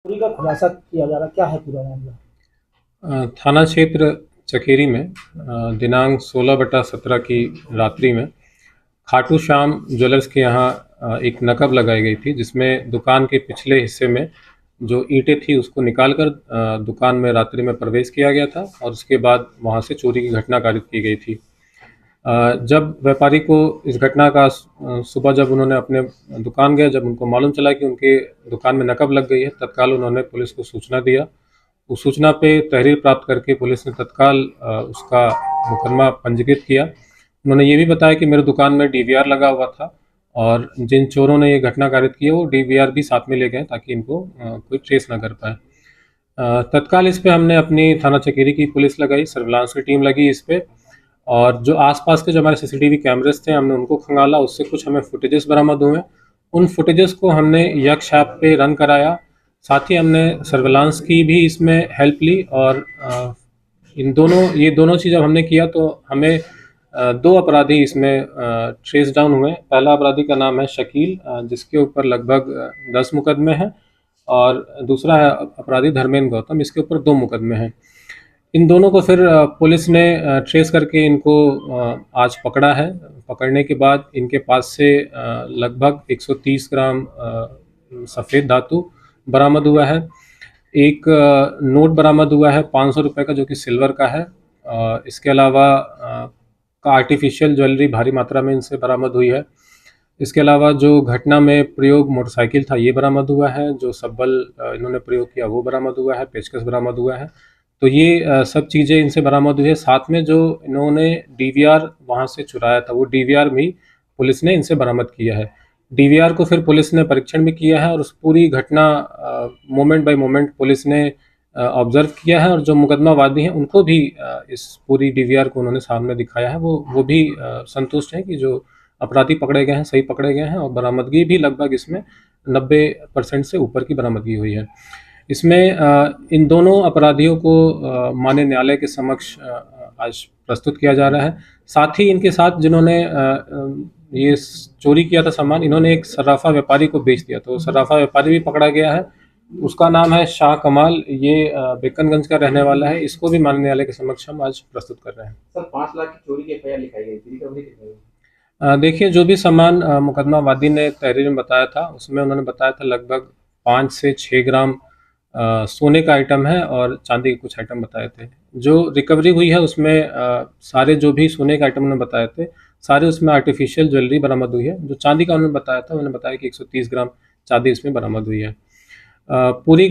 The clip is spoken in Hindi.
चोरी का खुलासा किया जा रहा, क्या है पूरा मामला? थाना क्षेत्र चकेरी में दिनांक 16/17 की रात्रि में खाटू श्याम ज्वेलर्स के यहाँ एक नकब लगाई गई थी, जिसमें दुकान के पिछले हिस्से में जो ईंटें थी उसको निकालकर दुकान में रात्रि में प्रवेश किया गया था और उसके बाद वहाँ से चोरी की घटना कारित की गई थी। जब व्यापारी को इस घटना का सुबह जब उन्होंने अपने दुकान गए, जब उनको मालूम चला कि उनके दुकान में नकब लग गई है, तत्काल उन्होंने पुलिस को सूचना दिया। उस सूचना पे तहरीर प्राप्त करके पुलिस ने तत्काल उसका मुकदमा पंजीकृत किया। उन्होंने ये भी बताया कि मेरे दुकान में डीवीआर लगा हुआ था और जिन चोरों ने ये घटना कारित की है वो डीवीआर भी साथ में ले गए ताकि इनको कोई ट्रेस ना कर पाए। तत्काल इस पे हमने अपनी थाना चकेरी की पुलिस लगाई, सर्विलांस की टीम लगी इस पे, और जो आसपास के जो हमारे सीसीटीवी कैमरेस थे हमने उनको खंगाला, उससे कुछ हमें फुटेजेस बरामद हुए। उन फुटेजेस को हमने यक्स ऐप पे रन कराया। साथ ही हमने सर्विलांस की भी इसमें हेल्प ली और ये दोनों चीज़ जब हमने किया तो हमें दो अपराधी इसमें ट्रेस डाउन हुए। पहला अपराधी का नाम है शकील, जिसके ऊपर लगभग 10 मुकदमे हैं, और दूसरा है अपराधी धर्मेंद्र गौतम, इसके ऊपर 2 मुकदमे हैं। इन दोनों को फिर पुलिस ने ट्रेस करके इनको आज पकड़ा है। पकड़ने के बाद इनके पास से लगभग 130 ग्राम सफ़ेद धातु बरामद हुआ है। एक नोट बरामद हुआ है 500 रुपये का, जो कि सिल्वर का है। इसके अलावा का आर्टिफिशियल ज्वेलरी भारी मात्रा में इनसे बरामद हुई है। इसके अलावा जो घटना में प्रयोग मोटरसाइकिल था ये बरामद हुआ है, जो सब्बल इन्होंने प्रयोग किया वो बरामद हुआ है, पेचकस बरामद हुआ है। तो ये सब चीज़ें इनसे बरामद हुई है। साथ में जो इन्होंने डीवीआर वहाँ से चुराया था वो डीवीआर भी पुलिस ने इनसे बरामद किया है। डीवीआर को फिर पुलिस ने परीक्षण भी किया है और उस पूरी घटना मोमेंट बाय मोमेंट पुलिस ने ऑब्जर्व किया है, और जो मुकदमा वादी हैं उनको भी इस पूरी डीवीआर को उन्होंने सामने दिखाया है। वो भी संतुष्ट हैं कि जो अपराधी पकड़े गए हैं सही पकड़े गए हैं, और बरामदगी भी लगभग इसमें 90% से ऊपर की बरामदगी हुई है। इसमें इन दोनों अपराधियों को माननीय न्यायालय के समक्ष आज प्रस्तुत किया जा रहा है। साथ ही इनके साथ जिन्होंने ये चोरी किया था सामान, इन्होंने एक सर्राफा व्यापारी को बेच दिया, तो सर्राफा व्यापारी भी पकड़ा गया है। उसका नाम है शाह कमाल, ये बेकनगंज का रहने वाला है। इसको भी माननीय न्यायालय के समक्ष हम आज प्रस्तुत कर रहे हैं। सर, 5 लाख की चोरी की एफआईआर लिखाई गई थी, रिकवरी कितनी हुई? देखिए, जो भी सामान मुकदमा वादी ने तहरीर में बताया था उसमें उन्होंने बताया था लगभग 5 से 6 ग्राम सोने का आइटम है और चांदी के कुछ आइटम बताए थे। जो रिकवरी हुई है उसमें सारे जो भी सोने के आइटम उन्होंने बताए थे सारे उसमें आर्टिफिशियल ज्वेलरी बरामद हुई है। जो चांदी का उन्होंने बताया था उन्होंने बताया कि 130 ग्राम चांदी इसमें बरामद हुई है। पूरी